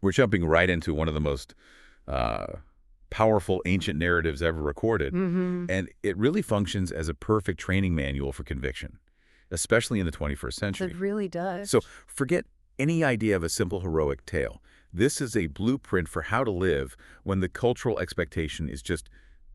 We're jumping right into one of the most uh, powerful ancient narratives ever recorded, and it really functions as a perfect training manual for conviction, especially in the 21st It century. really does. So forget any idea of a simple heroic tale. This is a blueprint for how to live when the cultural expectation is just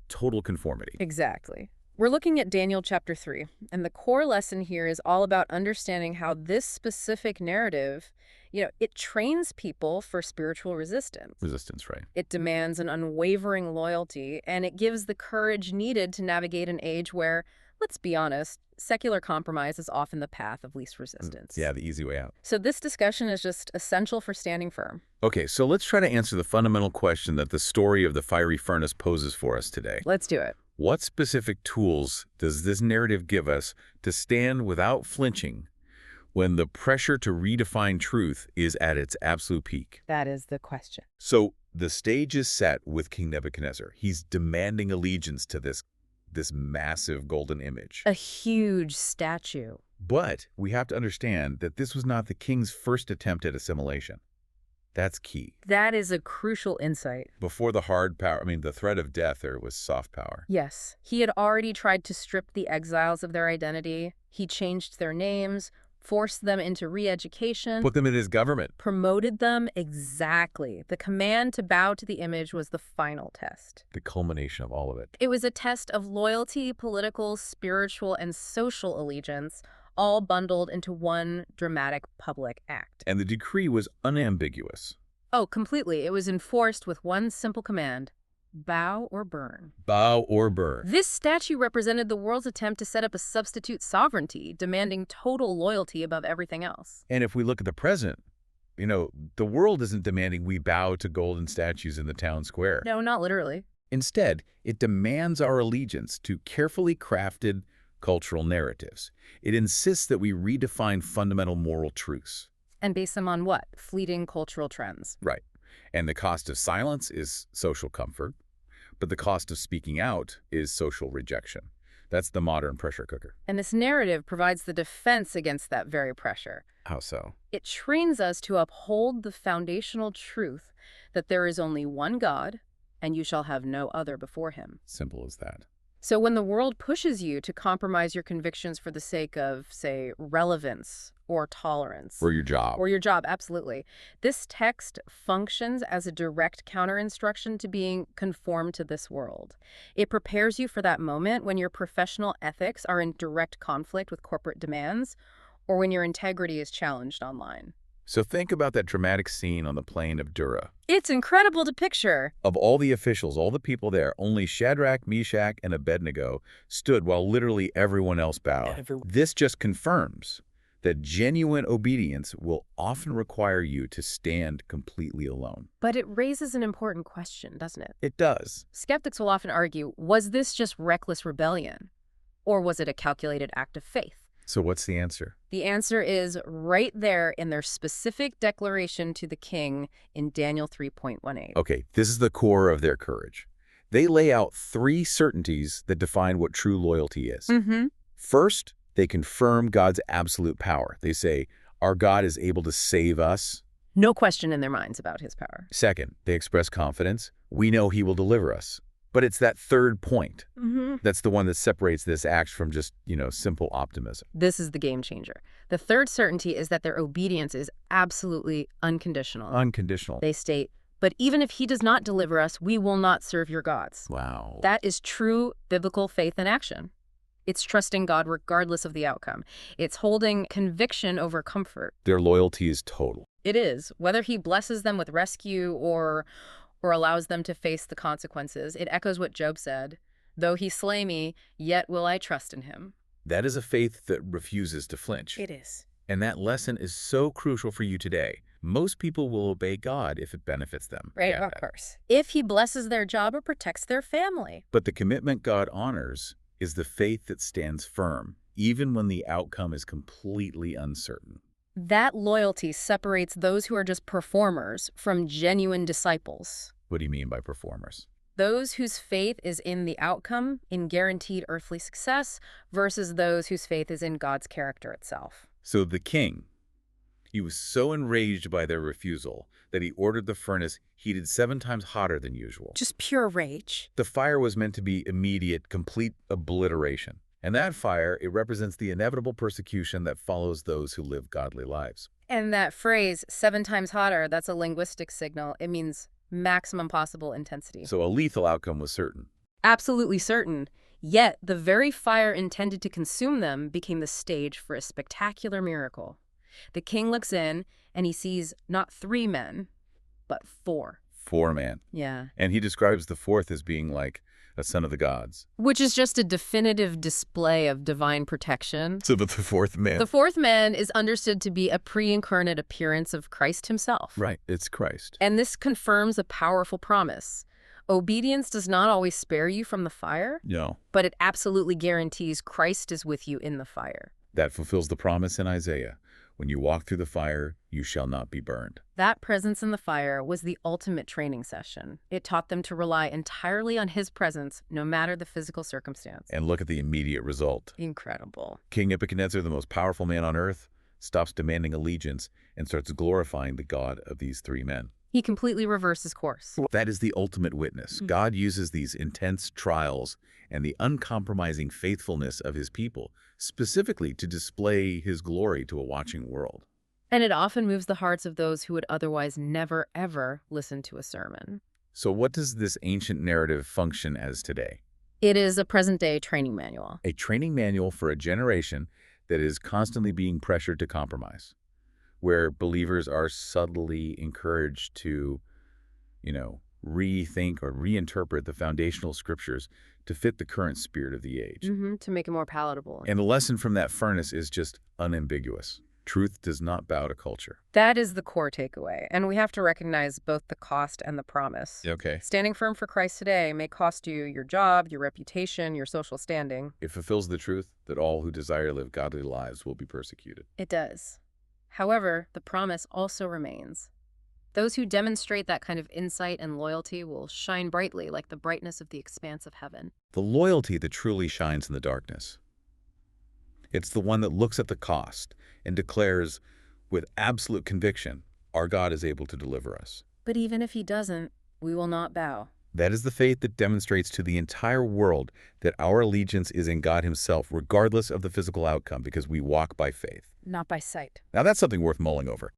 total conformity. Exactly. We're looking at Daniel chapter 3, and the core lesson here is all about understanding how this specific narrative, it trains people for spiritual resistance. Resistance, right? It demands an unwavering loyalty, and it gives the courage needed to navigate an age where, let's be honest, secular compromise is often the path of least resistance. Yeah, the easy way out. So this discussion is just essential for standing firm. Okay, so let's try to answer the fundamental question that the story of the fiery furnace poses for us today. Let's do it. What specific tools does this narrative give us to stand without flinching when the pressure to redefine truth is at its absolute peak? That is the question. So the stage is set with King Nebuchadnezzar. He's demanding allegiance to this massive golden image. A huge statue. But we have to understand that this was not the king's first attempt at assimilation. That's key. That is a crucial insight. Before the hard power, the threat of death, there was soft power. Yes, he had already tried to strip the exiles of their identity. He changed their names, forced them into re-education, Put them in his government. promoted them. Exactly. The command to bow to the image was the final test. The culmination of all of it. It was a test of loyalty, political, spiritual, and social allegiance, all bundled into one dramatic public act. And the decree was unambiguous. Oh, completely. It was enforced with one simple command: bow or burn. Bow or burn. This statue represented the world's attempt to set up a substitute sovereignty, demanding total loyalty above everything else. And if we look at the present, the world isn't demanding we bow to golden statues in the town square. No, not literally. Instead, it demands our allegiance to carefully crafted cultural narratives. It insists that we redefine fundamental moral truths. And base them on what? Fleeting cultural trends. Right. And the cost of silence is social comfort, but the cost of speaking out is social rejection. That's the modern pressure cooker. And this narrative provides the defense against that very pressure. How so? It trains us to uphold the foundational truth that there is only one God, and you shall have no other before him. Simple as that. So when the world pushes you to compromise your convictions for the sake of, say, relevance or tolerance. Or your job. Or your job, absolutely. This text functions as a direct counter-instruction to being conformed to this world. It prepares you for that moment when your professional ethics are in direct conflict with corporate demands, or when your integrity is challenged online. So think about that dramatic scene on the plain of Dura. It's incredible to picture. Of all the officials, all the people there, only Shadrach, Meshach, and Abednego stood while literally everyone else bowed. This just confirms that genuine obedience will often require you to stand completely alone. But it raises an important question, doesn't it? It does. Skeptics will often argue, was this just reckless rebellion? Or was it a calculated act of faith? So what's the answer? The answer is right there in their specific declaration to the king in Daniel 3.18. Okay, this is the core of their courage. They lay out 3 certainties that define what true loyalty is. First, they confirm God's absolute power. They say, our God is able to save us. No question in their minds about his power. Second, they express confidence. We know he will deliver us. But it's that third point. That's the one that separates this act from just, simple optimism. This is the game changer. The third certainty is that their obedience is absolutely unconditional. Unconditional. They state, but even if he does not deliver us, we will not serve your gods. Wow. That is true biblical faith in action. It's trusting God regardless of the outcome. It's holding conviction over comfort. Their loyalty is total. It is. Whether he blesses them with rescue or allows them to face the consequences, it echoes what Job said, though he slay me, yet will I trust in him. That is a faith that refuses to flinch. It is. And that lesson is so crucial for you today. Most people will obey God if it benefits them. Right, of course. If he blesses their job or protects their family. But the commitment God honors is the faith that stands firm, even when the outcome is completely uncertain. That loyalty separates those who are just performers from genuine disciples. What do you mean by performers? Those whose faith is in the outcome, in guaranteed earthly success, versus those whose faith is in God's character itself. So the king, he was so enraged by their refusal that he ordered the furnace heated 7 times hotter than usual. Just pure rage. The fire was meant to be immediate, complete obliteration. And that fire, it represents the inevitable persecution that follows those who live godly lives. And that phrase, 7 times hotter, that's a linguistic signal. It means maximum possible intensity. So a lethal outcome was certain. Absolutely certain. Yet, the very fire intended to consume them became the stage for a spectacular miracle. The king looks in, and he sees not 3 men, but 4. 4 men. Yeah. And he describes the 4th as being like a son of the gods. Which is just a definitive display of divine protection. So the 4th man. The 4th man is understood to be a pre-incarnate appearance of Christ himself. Right, it's Christ. And this confirms a powerful promise. Obedience does not always spare you from the fire. No. But it absolutely guarantees Christ is with you in the fire. That fulfills the promise in Isaiah. When you walk through the fire, you shall not be burned. That presence in the fire was the ultimate training session. It taught them to rely entirely on his presence, no matter the physical circumstance. And look at the immediate result. Incredible. King Nebuchadnezzar, the most powerful man on earth, stops demanding allegiance and starts glorifying the God of these 3 men. He completely reverses course. That is the ultimate witness. God uses these intense trials and the uncompromising faithfulness of his people specifically to display his glory to a watching world. And it often moves the hearts of those who would otherwise never, ever listen to a sermon. So what does this ancient narrative function as today? It is a present-day training manual. A training manual for a generation that is constantly being pressured to compromise, where believers are subtly encouraged to, rethink or reinterpret the foundational scriptures to fit the current spirit of the age. To make it more palatable. And the lesson from that furnace is just unambiguous. Truth does not bow to culture. That is the core takeaway, and we have to recognize both the cost and the promise. Okay. Standing firm for Christ today may cost you your job, your reputation, your social standing. It fulfills the truth that all who desire to live godly lives will be persecuted. It does. However, the promise also remains. Those who demonstrate that kind of insight and loyalty will shine brightly like the brightness of the expanse of heaven. The loyalty that truly shines in the darkness. It's the one that looks at the cost and declares with absolute conviction, our God is able to deliver us. But even if he doesn't, we will not bow. That is the faith that demonstrates to the entire world that our allegiance is in God himself, regardless of the physical outcome, because we walk by faith. Not by sight. Now that's something worth mulling over.